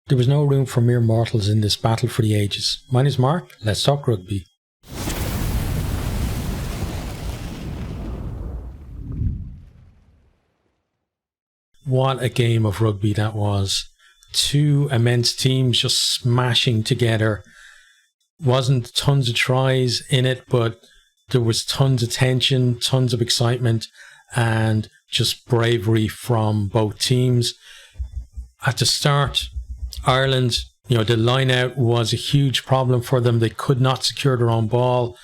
There was no room for mere mortals in this battle for the ages. My name is Mark, let's talk rugby. What a game of rugby that was. Two immense teams just smashing together. Wasn't tons of tries in it, but there was tons of tension, tons of excitement, and just bravery from both teams. At the start, Ireland, the line out was a huge problem for them. They could not secure their own ball.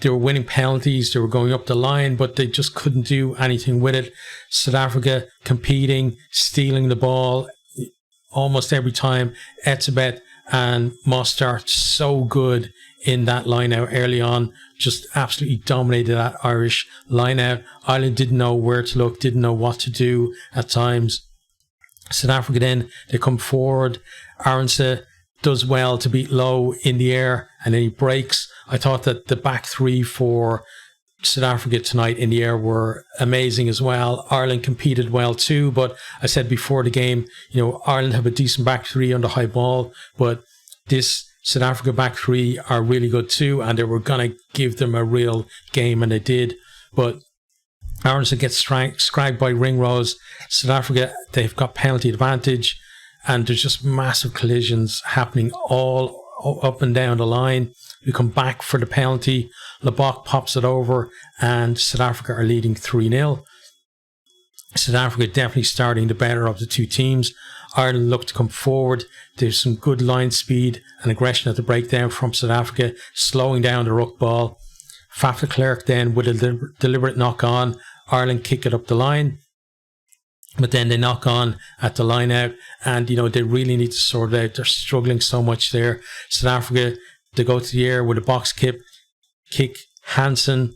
They were winning penalties. They were going up the line, but they just couldn't do anything with it. South Africa competing, stealing the ball almost every time. Etzebeth and Mostert so good in that line out early on. Just absolutely dominated that Irish line out. Ireland didn't know where to look, didn't know what to do at times. South Africa then, they come forward. Arendse does well to beat low in the air and then he breaks. I thought that the back three for South Africa tonight in the air were amazing as well. Ireland competed well too, but I said before the game, Ireland have a decent back three under high ball, but this South Africa back three are really good too, and they were going to give them a real game, and they did. But Arendse gets scragged by Ringrose. South Africa, they've got penalty advantage, and there's just massive collisions happening all up and down the line. We come back for the penalty. Lebok pops it over, and South Africa are leading 3-0. South Africa definitely starting the better of the two teams. Ireland looked to come forward. There's some good line speed and aggression at the breakdown from South Africa, slowing down the ruck ball. Faf de Klerk then with a deliberate knock on. Ireland kick it up the line, but then they knock on at the line out, and they really need to sort it out. They're struggling so much there. South Africa, they go to the air with a box kick. Hansen,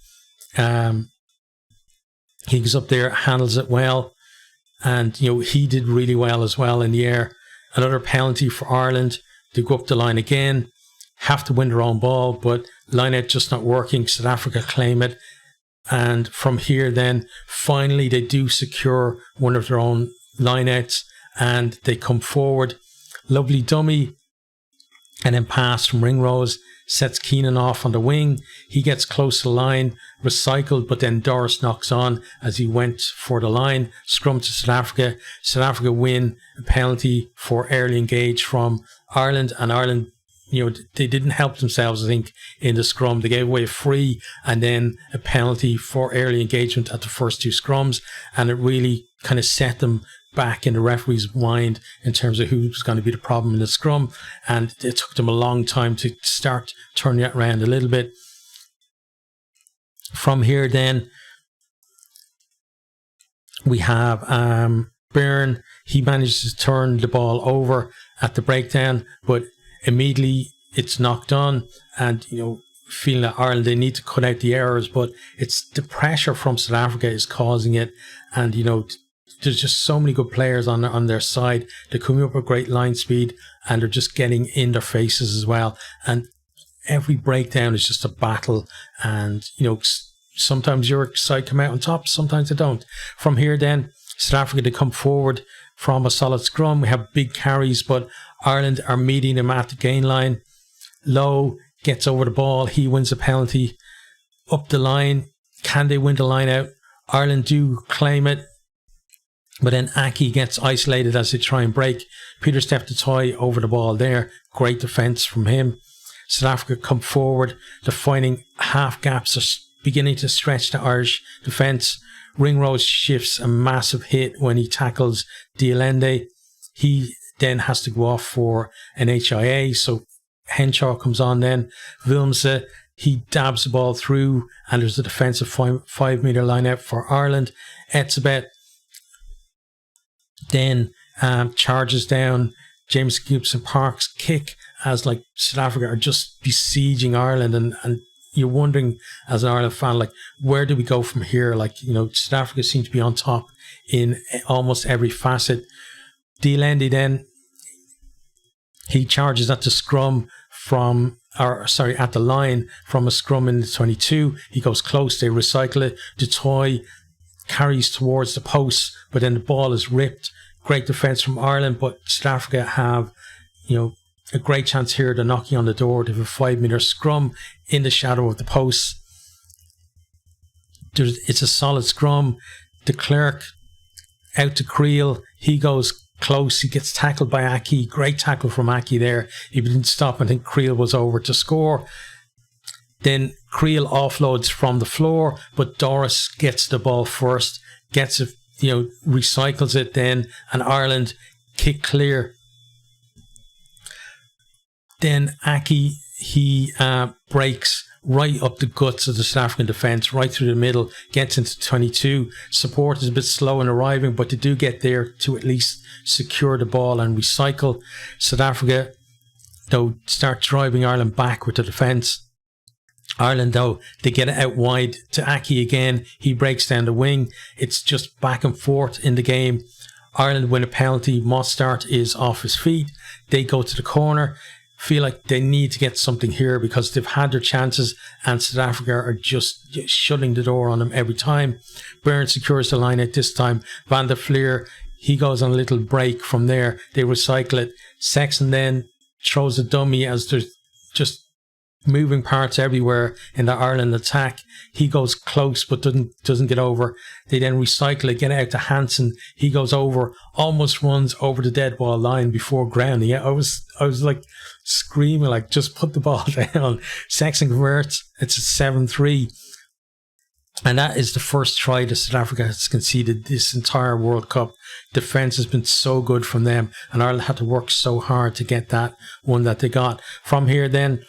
he goes up there, handles it well, and he did really well as well in the air. Another penalty for Ireland. They go up the line again, have to win their own ball, but line out just not working. South Africa claim it. And from here then, finally they do secure one of their own lineouts and they come forward. Lovely dummy and then pass from Ringrose, sets Keenan off on the wing. He gets close to the line, recycled, but then Doris knocks on as he went for the line. Scrum to South Africa. South Africa win a penalty for early engage from Ireland, and Ireland, they didn't help themselves, I think, in the scrum. They gave away a free and then a penalty for early engagement at the first two scrums, and it really kind of set them back in the referee's mind in terms of who was going to be the problem in the scrum, and it took them a long time to start turning it around a little bit. From here then, we have Byrne. He manages to turn the ball over at the breakdown, but immediately it's knocked on, and feeling that Ireland, they need to cut out the errors, but it's the pressure from South Africa is causing it, and there's just so many good players on their side. They're coming up with great line speed, and they're just getting in their faces as well, and every breakdown is just a battle, and sometimes your side come out on top, sometimes they don't. From here then, South Africa, they come forward from a solid scrum. We have big carries, but Ireland are meeting them at the gain line. Lowe gets over the ball. He wins a penalty. Up the line. Can they win the line out? Ireland do claim it. But then Aki gets isolated as they try and break. Peter Steph-Toy over the ball there. Great defence from him. South Africa come forward. They're finding half gaps. Are beginning to stretch the Irish defence. Ringrose shifts a massive hit when he tackles Dialende. He then has to go off for an HIA. So Henshaw comes on then. Wilmse, he dabs the ball through, and there's a defensive 5 metre line out for Ireland. Etzebeth then charges down. James Gibson Park's kick as South Africa are just besieging Ireland, and you're wondering as an Ireland fan, where do we go from here? South Africa seems to be on top in almost every facet. Dialende then, he charges at the scrum at the line from a scrum in the 22. He goes close, they recycle it. Dutoy carries towards the post, but then the ball is ripped. Great defence from Ireland, but South Africa have, a great chance here. They're knocking on the door. They have a 5-metre scrum in the shadow of the posts. It's a solid scrum. De Klerk out to Creel. He goes close. He gets tackled by Aki. Great tackle from Aki there. He didn't stop. I think Creel was over to score. Then Creel offloads from the floor, but Doris gets the ball first, gets it, recycles it then, and Ireland kick clear. Then Aki, he breaks right up the guts of the South African defence, right through the middle, gets into 22. Support is a bit slow in arriving, but they do get there to at least secure the ball and recycle. South Africa, though, start driving Ireland back with the defence. Ireland, though, they get it out wide to Aki again. He breaks down the wing. It's just back and forth in the game. Ireland win a penalty. Mostart is off his feet. They go to the corner. Feel like they need to get something here because they've had their chances and South Africa are just shutting the door on them every time. Byrne secures the line at this time. Van der Fleer, he goes on a little break from there. They recycle it. Sexton then throws a dummy as there's just moving parts everywhere in the Ireland attack. He goes close but doesn't get over. They then recycle it, get it out to Hansen. He goes over, almost runs over the dead ball line before grounding. I was like screaming, like, just put the ball down. Sexton converts. It's a 7-3. And that is the first try that South Africa has conceded this entire World Cup. Defence has been so good from them, and Ireland had to work so hard to get that one that they got. From here then,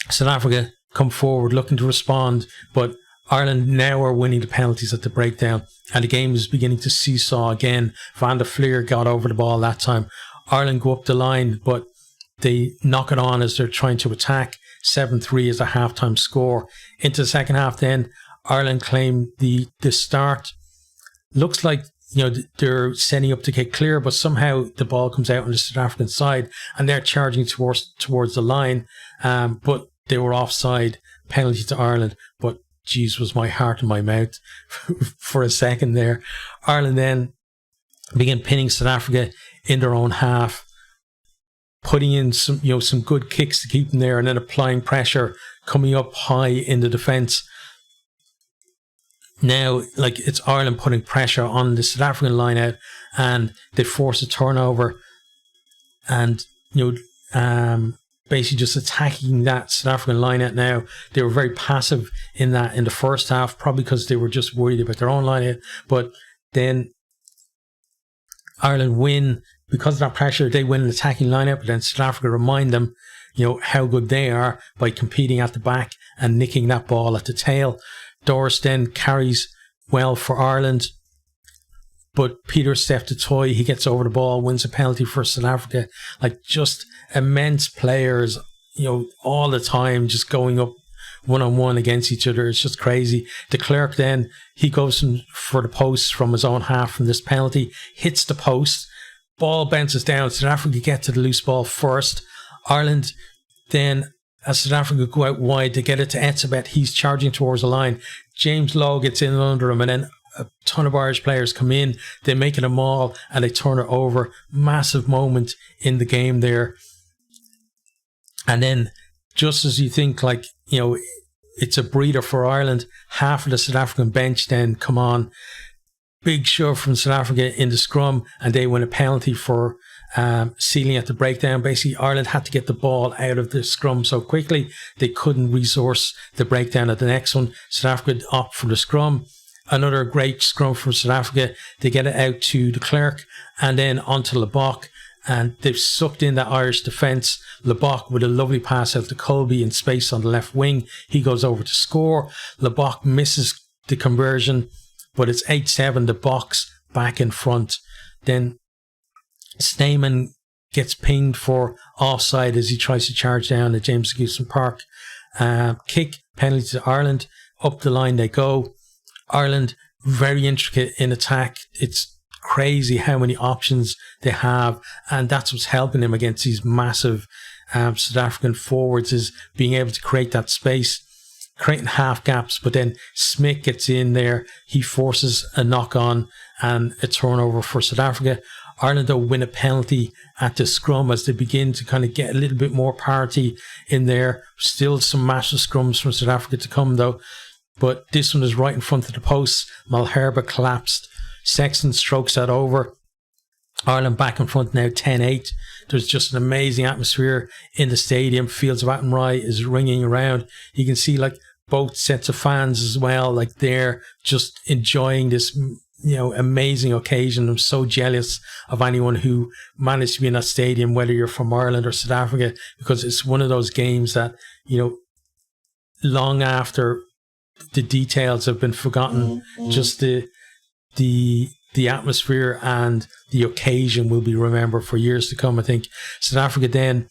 South Africa come forward looking to respond, but Ireland now are winning the penalties at the breakdown, and the game is beginning to seesaw again. Van der Fleer got over the ball that time. Ireland go up the line, but they knock it on as they're trying to attack. 7-3 is a halftime score. Into the second half then, Ireland claim the start. Looks like they're setting up to get clear, but somehow the ball comes out on the South African side and they're charging towards the line. But they were offside. Penalty to Ireland. But geez, was my heart in my mouth for a second there. Ireland then begin pinning South Africa in their own half, putting in some good kicks to keep them there, and then applying pressure, coming up high in the defence. Now, like, it's Ireland putting pressure on the South African line out, and they force a turnover, and basically just attacking that South African line out. Now, they were very passive in the first half, probably because they were just worried about their own line out. But then Ireland win because of that pressure. They win an attacking lineup, but then South Africa remind them, how good they are by competing at the back and nicking that ball at the tail. Doris then carries well for Ireland, but Peter Steph du Toit, he gets over the ball, wins a penalty for South Africa. Like, just immense players, all the time, just going up one-on-one against each other. It's just crazy. De Klerk then, he goes for the post from his own half from this penalty, hits the post, ball bounces down. South Africa get to the loose ball first. Ireland then, as South Africa go out wide, they get it to Etzebeth. He's charging towards the line. James Lowe gets in under him, and then a ton of Irish players come in. They make it a maul and they turn it over. Massive moment in the game there. And then, just as you think, it's a breather for Ireland, half of the South African bench then come on. Big shove from South Africa in the scrum, and they win a penalty for sealing at the breakdown. Basically, Ireland had to get the ball out of the scrum so quickly they couldn't resource the breakdown at the next one. South Africa opt for the scrum. Another great scrum from South Africa. They get it out to de Klerk and then onto Lebok, and they've sucked in that Irish defence. Lebok with a lovely pass out to Colby in space on the left wing. He goes over to score. Lebok misses the conversion, but it's 8-7, the box back in front. Then Stamen gets pinged for offside as he tries to charge down at James Gibson Park. Kick, penalty to Ireland. Up the line they go. Ireland, very intricate in attack. It's crazy how many options they have, and that's what's helping them against these massive South African forwards, is being able to create that space. creating half gaps, but then Smith gets in there. He forces a knock on and a turnover for South Africa. Ireland, though, win a penalty at the scrum as they begin to kind of get a little bit more parity in there. Still some massive scrums from South Africa to come, though. But this one is right in front of the post. Malherbe collapsed. Sexton strokes that over. Ireland back in front now, 10-8. There's just an amazing atmosphere in the stadium. Fields of Attenborough is ringing around. You can see like both sets of fans as well, like they're just enjoying this, amazing occasion. I'm so jealous of anyone who managed to be in that stadium, whether you're from Ireland or South Africa, because it's one of those games that, long after the details have been forgotten, just the atmosphere and the occasion will be remembered for years to come. I think South Africa then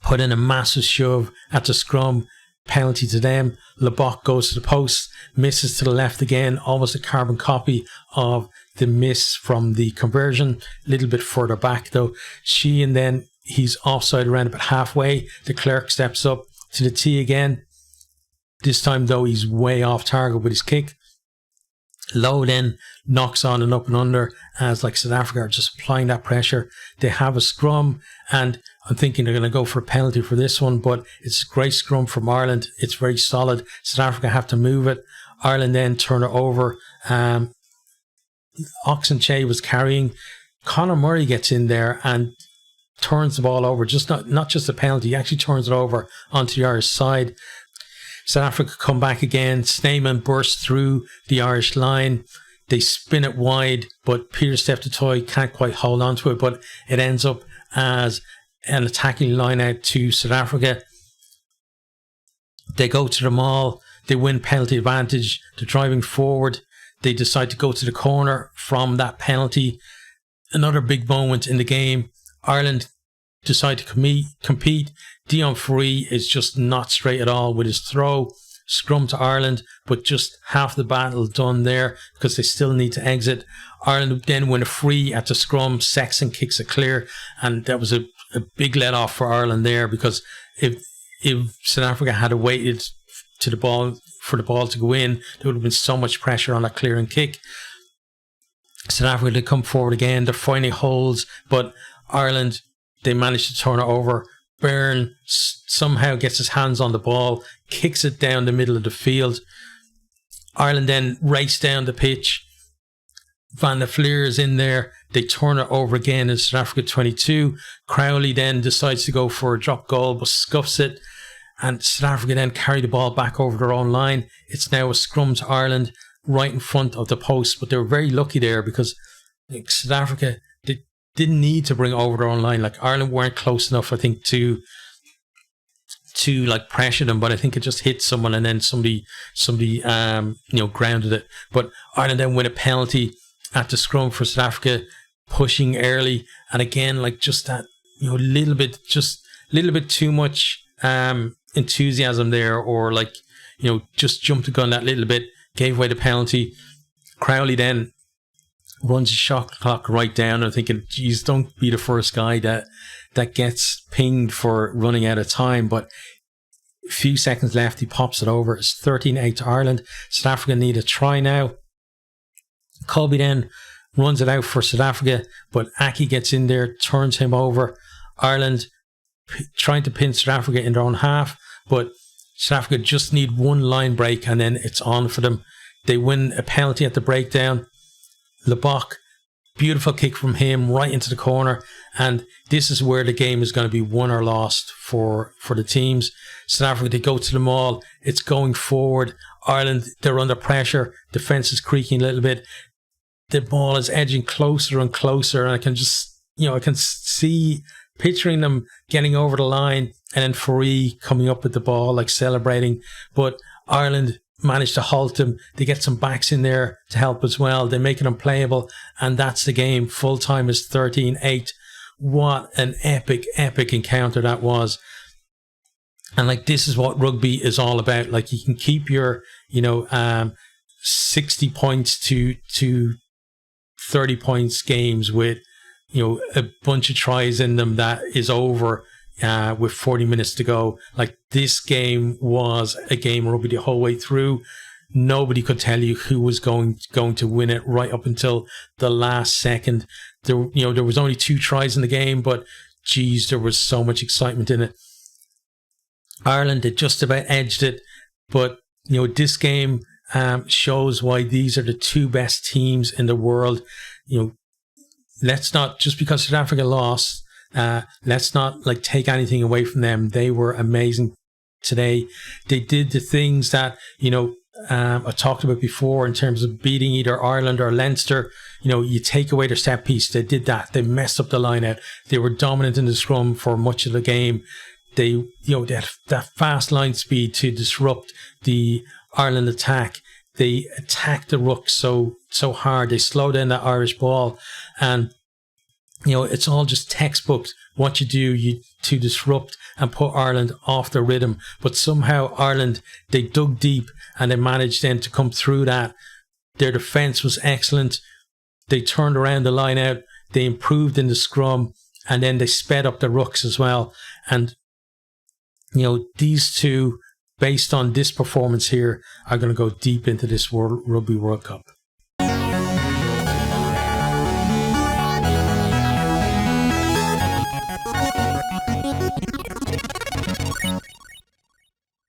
put in a massive shove at the scrum, penalty to them. Lebok goes to the post, misses to the left again, almost a carbon copy of the miss from the conversion. A little bit further back though. Sheehan then, he's offside around about halfway. De Klerk steps up to the tee again. This time though, he's way off target with his kick. Lowe then knocks on and up and under as like South Africa are just applying that pressure. They have a scrum and I'm thinking they're going to go for a penalty for this one, but it's a great scrum from Ireland. It's very solid. South Africa have to move it. Ireland then turn it over. Oxenche was carrying. Conor Murray gets in there and turns the ball over. Just not just a penalty. He actually turns it over onto the Irish side. South Africa come back again. Snyman bursts through the Irish line. They spin it wide, but Peter Steptoe can't quite hold on to it, but it ends up as an attacking line out to South Africa. They go to the maul. They win penalty advantage. They're driving forward. They decide to go to the corner from that penalty. Another big moment in the game. Ireland decide to compete. Dion Free is just not straight at all with his throw. Scrum to Ireland, but just half the battle done there because they still need to exit. Ireland then win a free at the scrum. Sexton kicks it clear, and that was a big let off for Ireland there, because if South Africa had waited to the ball for the ball to go in, there would have been so much pressure on that clearing kick. South Africa did come forward again. They're finding holes, but Ireland, they managed to turn it over. Byrne somehow gets his hands on the ball, kicks it down the middle of the field. Ireland then race down the pitch. Van der Fleer is in there. They turn it over again in South Africa 22. Crowley then decides to go for a drop goal but scuffs it. And South Africa then carry the ball back over their own line. It's now a scrum to Ireland right in front of the post. But they were very lucky there because South Africa didn't need to bring over their own line. Like Ireland weren't close enough, I think, to like pressure them, but I think it just hit someone and then somebody grounded it. But Ireland then win a penalty at the scrum for South Africa, pushing early, and again like just that little bit too much enthusiasm there, or like just jumped the gun that little bit, gave away the penalty. Crowley then runs the shot clock right down. I'm thinking, geez, don't be the first guy that gets pinged for running out of time. But a few seconds left, he pops it over. It's 13-8 to Ireland. South Africa need a try now. Colby then runs it out for South Africa, but Aki gets in there, turns him over. Ireland trying to pin South Africa in their own half, but South Africa just need one line break and then it's on for them. They win a penalty at the breakdown. Lebok, beautiful kick from him right into the corner, and this is where the game is going to be won or lost for the teams. South Africa, they go to the maul, it's going forward. Ireland, they're under pressure, defence is creaking a little bit, the ball is edging closer and closer, and I can just I can see, picturing them getting over the line, and then Fourie coming up with the ball like celebrating, but Ireland manage to halt him. They get some backs in there to help as well. They make it unplayable, and that's the game. Full time is 13-8. What an epic encounter that was. And like, this is what rugby is all about. Like, you can keep your 60 points to 30 points games with a bunch of tries in them that is over with 40 minutes to go. Like, this game was a game of rugby the whole way through. Nobody could tell you who was going to win it right up until the last second. There was only 2 tries in the game, but geez, there was so much excitement in it. Ireland had just about edged it, but this game shows why these are the 2 best teams in the world. Let's not, just because South Africa lost, let's not take anything away from them. They were amazing today. They did the things that I talked about before in terms of beating either Ireland or Leinster. You take away their set piece. They did that. They messed up the line out. They were dominant in the scrum for much of the game. They had that fast line speed to disrupt the Ireland attack. They attacked the ruck so hard. They slowed down that Irish ball, and it's all just textbook what you do to disrupt and put Ireland off the rhythm. But somehow Ireland, they dug deep and they managed then to come through that. Their defence was excellent. They turned around the line out. They improved in the scrum, and then they sped up the rucks as well. And these 2, based on this performance here, are going to go deep into this Rugby World Cup.